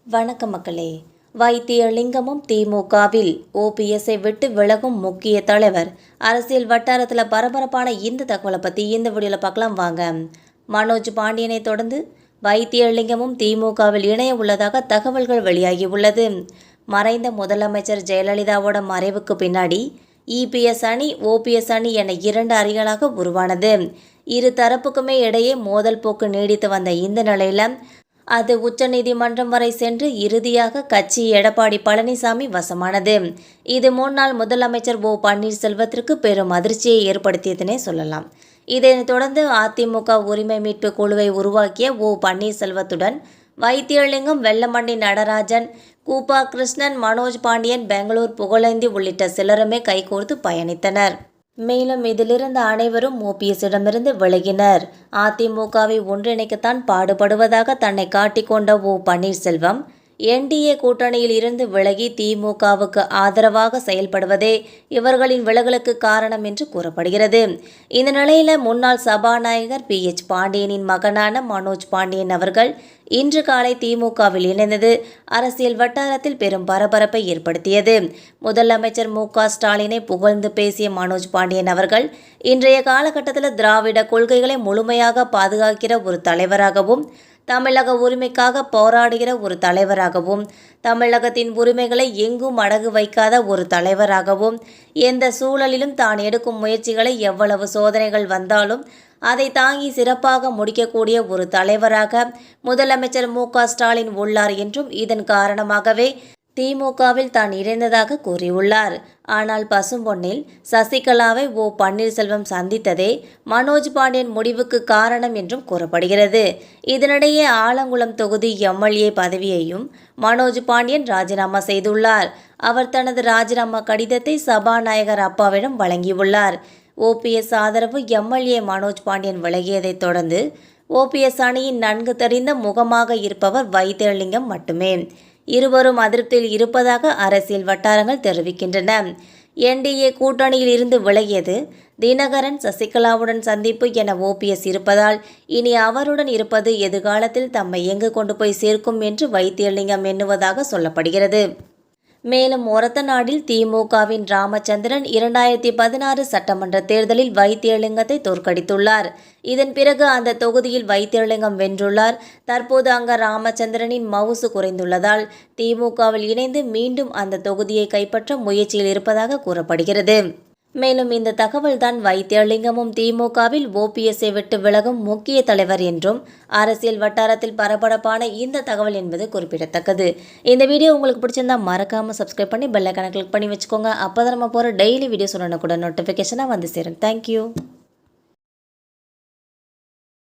வணக்கம் மக்களே. வைத்தியலிங்கமும் திமுகவில் ஓபிஎஸ்ஐ விட்டு விலகும் முக்கிய தலைவர். அரசியல் வட்டாரத்தில் பரபரப்பான இந்த தகவலை பற்றி இந்த வீடியோவில் பார்க்கலாம் வாங்க. மனோஜ் பாண்டியனை தொடர்ந்து வைத்தியலிங்கமும் திமுகவில் இணைய உள்ளதாக தகவல்கள் வெளியாகி உள்ளது. மறைந்த முதலமைச்சர் ஜெயலலிதாவோட மறைவுக்கு பின்னாடி இபிஎஸ் அணி ஓபிஎஸ் அணி என இரண்டு அணிகளாக உருவானது. இரு தரப்புக்குமே இடையே மோதல் போக்கு நீடித்து வந்த இந்த நிலையில் அது உச்சநீதிமன்றம் வரை சென்று இறுதியாக கட்சி எடப்பாடி பழனிசாமி வசமானது. இது முன்னாள் முதலமைச்சர் ஓ பன்னீர்செல்வத்திற்கு பெரும் அதிர்ச்சியை ஏற்படுத்தியதுனே சொல்லலாம். இதனைத் தொடர்ந்து அதிமுக உரிமை மீட்பு குழுவை உருவாக்கிய ஓ பன்னீர்செல்வத்துடன் வைத்தியலிங்கம், வெல்லமண்டி நடராஜன், கூப்பா கிருஷ்ணன், மனோஜ் பாண்டியன், பெங்களூர் புகழேந்தி உள்ளிட்ட சிலருமே கைகோர்த்து பயணித்தனர். மேலும் இதிலிருந்த அனைவரும் ஓபிஎஸ்ஸிடமிருந்து விலகினர். அதிமுகவை ஒன்றிணைக்கத்தான் பாடுபடுவதாக தன்னை காட்டிக்கொண்ட ஓ பன்னீர்செல்வம் என்டிஏ கூட்டணியில் இருந்து விலகி திமுகவுக்கு ஆதரவாக செயல்படுவதே இவர்களின் விலகலுக்கு காரணம் என்று கூறப்படுகிறது. இந்த நிலையில் முன்னாள் சபாநாயகர் PH பாண்டியனின் மகனான மனோஜ் பாண்டியன் அவர்கள் இன்று காலை திமுகவில் இணைந்தது அரசியல் வட்டாரத்தில் பெரும் பரபரப்பை ஏற்படுத்தியது. முதலமைச்சர் மு.க. ஸ்டாலினை புகழ்ந்து பேசிய மனோஜ் பாண்டியன் அவர்கள் இன்றைய காலகட்டத்தில் திராவிட கொள்கைகளை முழுமையாக பாதுகாக்கிற ஒரு தலைவராகவும், தமிழக உரிமைக்காக போராடுகிற ஒரு தலைவராகவும், தமிழகத்தின் உரிமைகளை எங்கும் அடகு வைக்காத ஒரு தலைவராகவும், எந்த சூழலிலும் தான் எடுக்கும் முயற்சிகளை எவ்வளவு சோதனைகள் வந்தாலும் அதை தாங்கி சிறப்பாக முடிக்கக்கூடிய ஒரு தலைவராக முதலமைச்சர் மு.க. ஸ்டாலின் உள்ளார் என்றும் இதன் காரணமாகவே திமுகவில் தான் இணைந்ததாக கூறியுள்ளார். ஆனால் பசும்பொன்னில் சசிகலாவை ஓ பன்னீர்செல்வம் சந்தித்ததே மனோஜ் பாண்டியன் முடிவுக்கு காரணம் என்றும் கூறப்படுகிறது. இதனிடையே ஆலங்குளம் தொகுதி எம்எல்ஏ பதவியையும் மனோஜ் பாண்டியன் ராஜினாமா செய்துள்ளார். அவர் தனது ராஜினாமா கடிதத்தை சபாநாயகர் அப்பாவிடம் வழங்கியுள்ளார். ஓபிஎஸ் ஆதரவு எம்எல்ஏ மனோஜ் பாண்டியன் விலகியதைத் தொடர்ந்து ஓபிஎஸ் அணியின் நன்கு தெரிந்த முகமாக இருப்பவர் வைத்தியலிங்கம் மட்டுமே. இருவரும் அதிருப்தியில் இருப்பதாக அரசியல் வட்டாரங்கள் தெரிவிக்கின்றன. என்டிஏ கூட்டணியில் இருந்து விலகியது தினகரன், சசிகலாவுடன் சந்திப்பு என ஓபிஎஸ் இருப்பதால் இனி அவருடன் இருப்பது எதிர்காலத்தில் தம்மை எங்கு கொண்டு போய் சேர்க்கும் என்று வைத்தியலிங்கம் எண்ணுவதாக சொல்லப்படுகிறது. மேலும் ஒரத்தநாடில் திமுகவின் ராமச்சந்திரன் 2016 சட்டமன்ற தேர்தலில் வைத்தியலிங்கத்தை தோற்கடித்துள்ளார். இதன் பிறகு அந்த தொகுதியில் வைத்தியலிங்கம் வென்றுள்ளார். தற்போது அங்கு ராமச்சந்திரனின் மவுசு குறைந்துள்ளதால் திமுகவில் இணைந்து மீண்டும் அந்த தொகுதியை கைப்பற்ற முயற்சியில் இருப்பதாக கூறப்படுகிறது. மேலும் இந்த தகவல்தான் வைத்தியலிங்கமும் திமுகவில் ஓபிஎஸ்ஐ விட்டு விலகும் முக்கிய தலைவர் என்றும் அரசியல் வட்டாரத்தில் பரபரப்பான இந்த தகவல் என்பது குறிப்பிடத்தக்கது. இந்த வீடியோ உங்களுக்கு பிடிச்சிருந்தா மறக்காமல் சப்ஸ்கிரைப் பண்ணி பெல் ஐகானை கிளிக் பண்ணி வச்சுக்கோங்க. அப்போ தான் நம்ம போகிற டெய்லி வீடியோஸ் உடனுக்குடன் நோட்டிஃபிகேஷனாக வந்து சேரும். தேங்க்யூ.